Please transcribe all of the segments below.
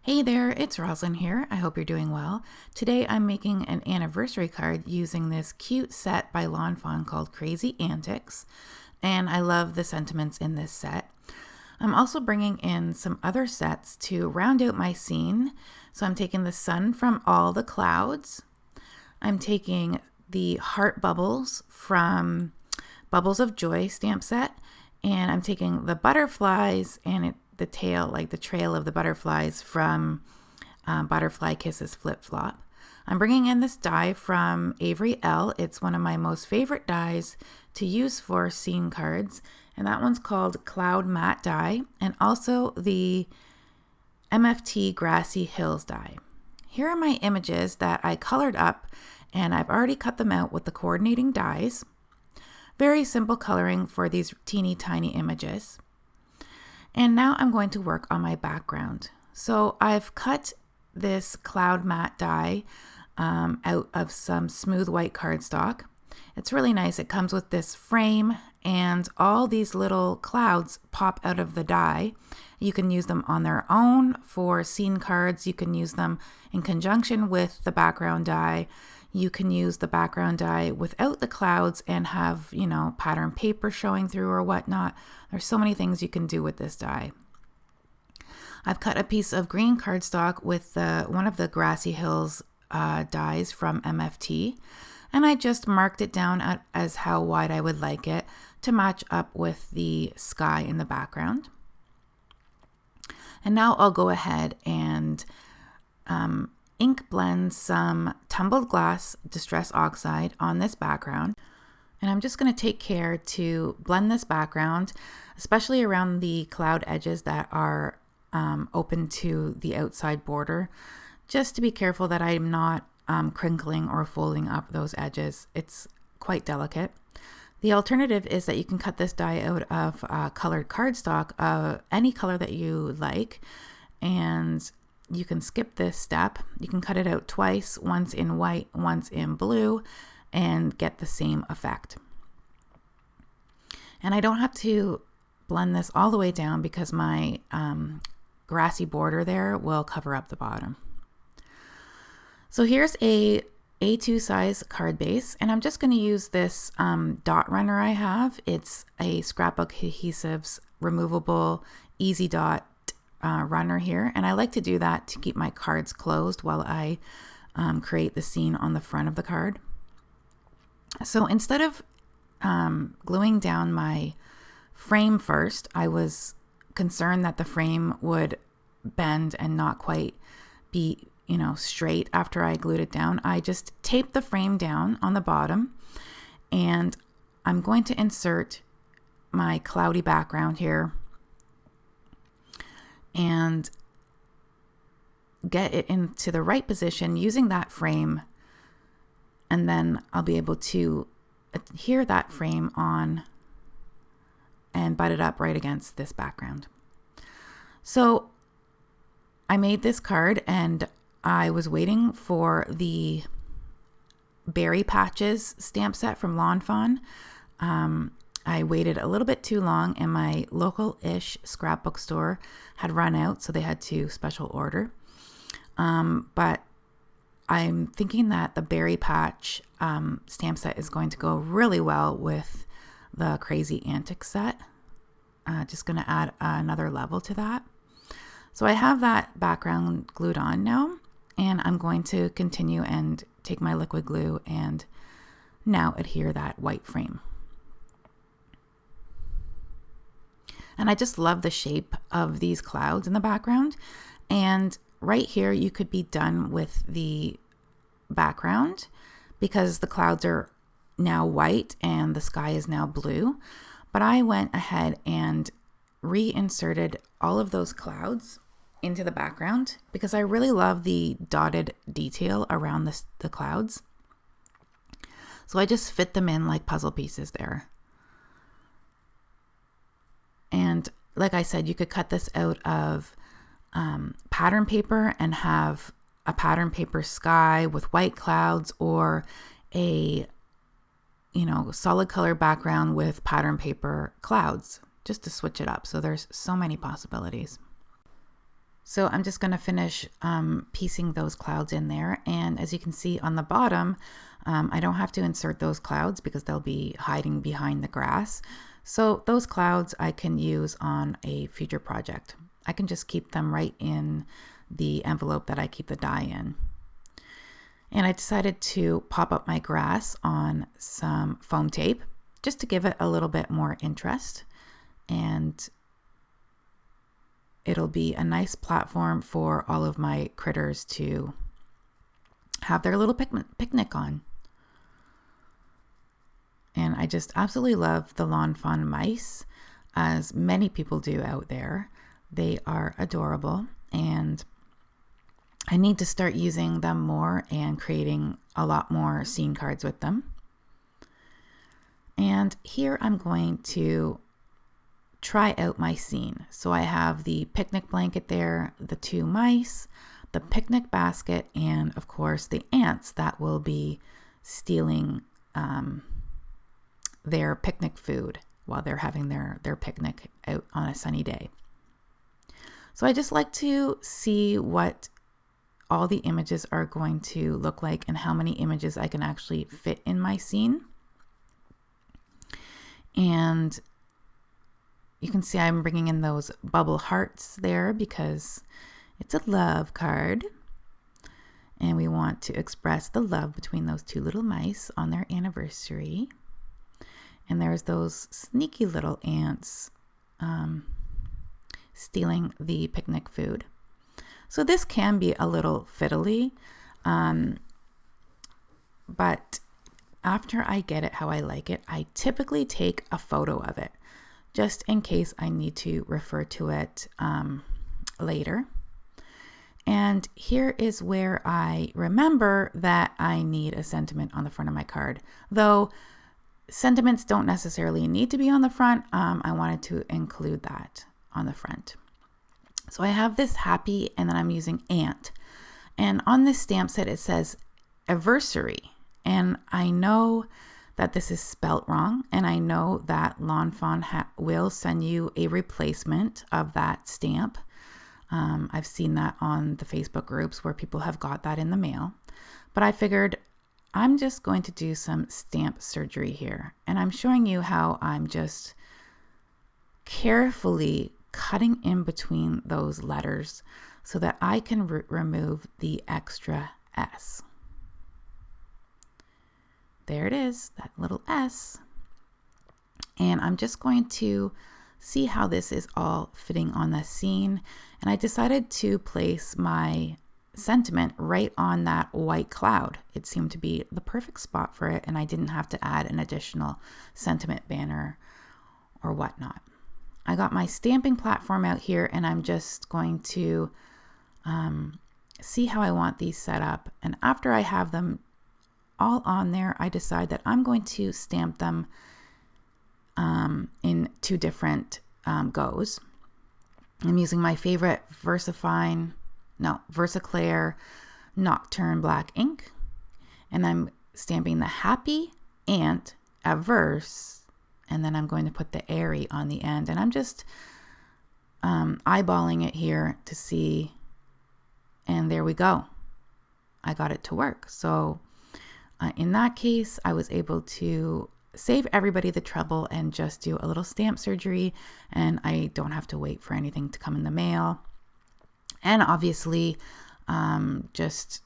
Hey there, it's Roslyn here. I hope you're doing well. Today I'm making an anniversary card using this cute set by Fawn called Crazy Antics, and I love the sentiments in this set. I'm also bringing in some other sets to round out my scene. So I'm taking the sun from all the clouds. I'm taking the heart bubbles from Bubbles of Joy stamp set, and I'm taking the butterflies and the tail, like the trail of the butterflies from Butterfly Kisses Flip Flop. I'm bringing in this die from Avery L. It's one of my most favorite dies to use for scene cards, and that one's called Cloud Matte Die, and also the MFT Grassy Hills die. Here are my images that I colored up, and I've already cut them out with the coordinating dies. Very simple coloring for these teeny tiny images. And now I'm going to work on my background. So I've cut this cloud matte die out of some smooth white cardstock. It's really nice. It comes with this frame and all these little clouds pop out of the die. You can use them on their own for scene cards. You can use them in conjunction with the background die. You can use the background die without the clouds and have, pattern paper showing through or whatnot. There's so many things you can do with this die. I've cut a piece of green cardstock with one of the Grassy Hills dies from MFT, and I just marked it down as how wide I would like it to match up with the sky in the background. And now I'll go ahead and ink blend some tumbled glass Distress Oxide on this background. And I'm just going to take care to blend this background, especially around the cloud edges that are open to the outside border, just to be careful that I'm not crinkling or folding up those edges. It's quite delicate. The alternative is that you can cut this die out of colored cardstock, any color that you like, and you can skip this step. You can cut it out twice, once in white, once in blue, and get the same effect. And I don't have to blend this all the way down because my grassy border there will cover up the bottom. So here's a A2 size card base, and I'm just going to use this dot runner I have. It's a Scrapbook Adhesives removable easy dot runner here, and I like to do that to keep my cards closed while I create the scene on the front of the card. So instead of gluing down my frame first, I was concerned that the frame would bend and not quite be straight after I glued it down. I just taped the frame down on the bottom, and I'm going to insert my cloudy background here and get it into the right position using that frame, and then I'll be able to adhere that frame on and butt it up right against this background. So I made this card, and I was waiting for the Berry Patches stamp set from Fawn. I waited a little bit too long, and my local-ish scrapbook store had run out, so they had to special order. But I'm thinking that the Berry Patch stamp set is going to go really well with the Crazy Antics set. Just going to add another level to that. So I have that background glued on now, and I'm going to continue and take my liquid glue and now adhere that white frame. And I just love the shape of these clouds in the background. And right here, you could be done with the background because the clouds are now white and the sky is now blue. But I went ahead and reinserted all of those clouds into the background because I really love the dotted detail around the clouds. So I just fit them in like puzzle pieces there. And like I said, you could cut this out of pattern paper and have a pattern paper sky with white clouds, or a solid color background with pattern paper clouds, just to switch it up. So there's so many possibilities. So I'm just going to finish piecing those clouds in there. And as you can see on the bottom, I don't have to insert those clouds because they'll be hiding behind the grass. So those clouds I can use on a future project. I can just keep them right in the envelope that I keep the die in. And I decided to pop up my grass on some foam tape just to give it a little bit more interest. And it'll be a nice platform for all of my critters to have their little picnic on. And I just absolutely love the Lawn Fawn mice, as many people do out there. They are adorable, and I need to start using them more and creating a lot more scene cards with them. And here I'm going to try out my scene. So I have the picnic blanket there, the 2 mice, the picnic basket, and of course the ants that will be stealing their picnic food while they're having their picnic out on a sunny day. So I just like to see what all the images are going to look like and how many images I can actually fit in my scene. And you can see I'm bringing in those bubble hearts there because it's a love card. And we want to express the love between those 2 little mice on their anniversary. And there's those sneaky little ants stealing the picnic food. So this can be a little fiddly, but after I get it how I like it, I typically take a photo of it, just in case I need to refer to it later. And here is where I remember that I need a sentiment on the front of my card. Though sentiments don't necessarily need to be on the front, I wanted to include that on the front. So I have this happy, and then I'm using ant. And on this stamp set, it says anniversary. And I know that this is spelt wrong, and I know that Lawn Fawn will send you a replacement of that stamp. I've seen that on the Facebook groups where people have got that in the mail. But I figured I'm just going to do some stamp surgery here. And I'm showing you how I'm just carefully cutting in between those letters so that I can remove the extra S. There it is, that little S. And I'm just going to see how this is all fitting on the scene. And I decided to place my sentiment right on that white cloud. It seemed to be the perfect spot for it, and I didn't have to add an additional sentiment banner or whatnot. I got my stamping platform out here, and I'm just going to see how I want these set up. And after I have them all on there, I decide that I'm going to stamp them in 2 different goes. I'm using my favorite Versaclear Nocturne black ink, and I'm stamping the happy ant averse, and then I'm going to put the airy on the end, and I'm just eyeballing it here to see, and there we go. I got it to work. So in that case, I was able to save everybody the trouble and just do a little stamp surgery, and I don't have to wait for anything to come in the mail. And obviously, just,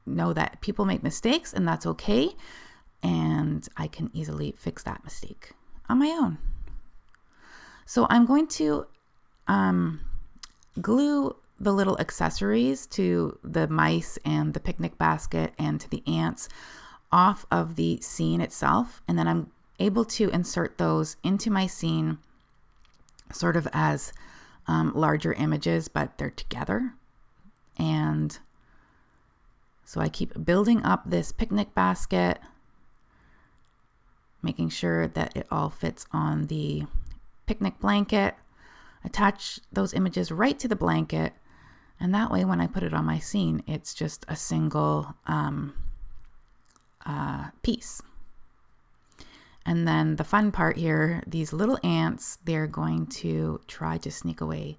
know that people make mistakes, and that's okay. And I can easily fix that mistake on my own. So I'm going to glue the little accessories to the mice and the picnic basket and to the ants off of the scene itself. And then I'm able to insert those into my scene sort of as larger images, but they're together. And so I keep building up this picnic basket, making sure that it all fits on the picnic blanket, attach those images right to the blanket, and that way when I put it on my scene, it's just a single piece. And then the fun part here, these little ants, they're going to try to sneak away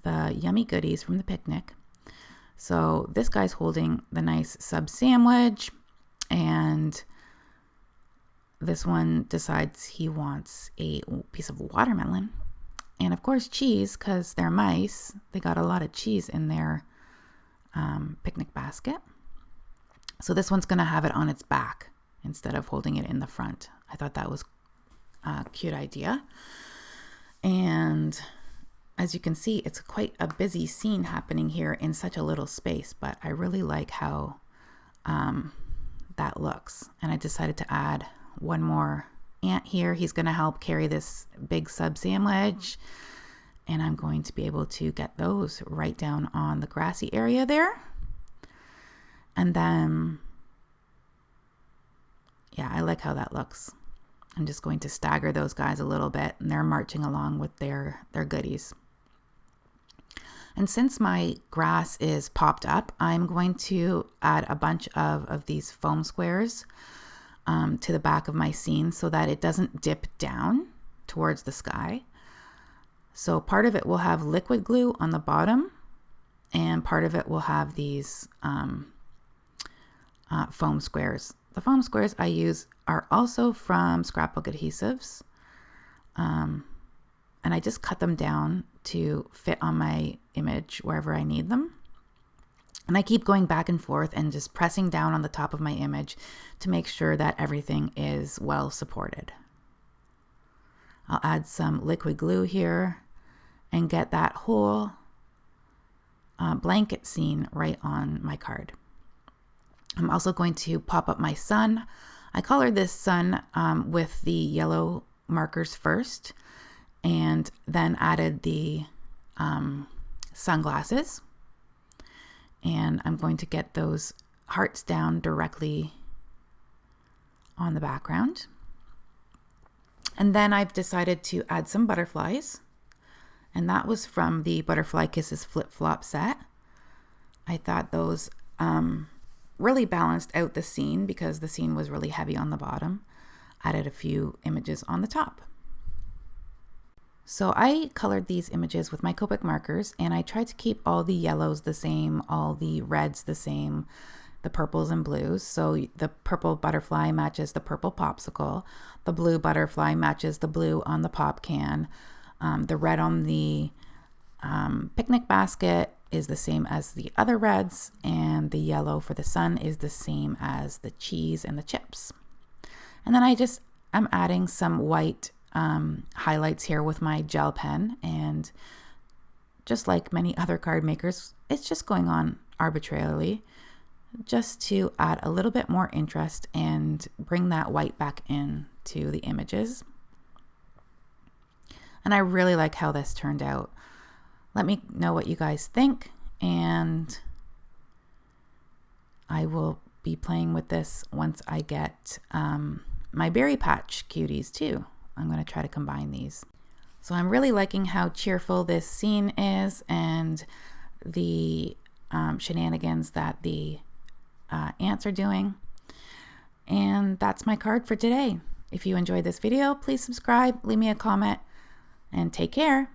the yummy goodies from the picnic. So this guy's holding the nice sub sandwich, and this one decides he wants a piece of watermelon. And of course cheese, because they're mice. They got a lot of cheese in their picnic basket. So this one's going to have it on its back instead of holding it in the front. I thought that was a cute idea. And as you can see, it's quite a busy scene happening here in such a little space, but I really like how that looks. And I decided to add one more ant here. He's going to help carry this big sub sandwich, and I'm going to be able to get those right down on the grassy area there. And then, yeah, I like how that looks. I'm just going to stagger those guys a little bit, and they're marching along with their goodies. And since my grass is popped up, I'm going to add a bunch of these foam squares to the back of my scene so that it doesn't dip down towards the sky. So part of it will have liquid glue on the bottom, and part of it will have these foam squares. The foam squares I use are also from scrapbook adhesives, and I just cut them down to fit on my image wherever I need them. And I keep going back and forth and just pressing down on the top of my image to make sure that everything is well supported. I'll add some liquid glue here and get that whole blanket scene right on my card. I'm also going to pop up my sun. I colored this sun with the yellow markers first, and then added the sunglasses. And I'm going to get those hearts down directly on the background. And then I've decided to add some butterflies. And that was from the Butterfly Kisses flip-flop set. I thought those really balanced out the scene because the scene was really heavy on the bottom. Added a few images on the top. So I colored these images with my Copic markers, and I tried to keep all the yellows the same, all the reds the same, the purples and blues. So the purple butterfly matches the purple popsicle. The blue butterfly matches the blue on the pop can. The red on the picnic basket is the same as the other reds, and the yellow for the sun is the same as the cheese and the chips. And then I'm adding some white highlights here with my gel pen, and just like many other card makers, it's just going on arbitrarily just to add a little bit more interest and bring that white back into the images. And I really like how this turned out. Let me know what you guys think, and I will be playing with this once I get my Berry Patch cuties too. I'm going to try to combine these. So I'm really liking how cheerful this scene is, and the shenanigans that the ants are doing. And that's my card for today. If you enjoyed this video, please subscribe, leave me a comment, and take care.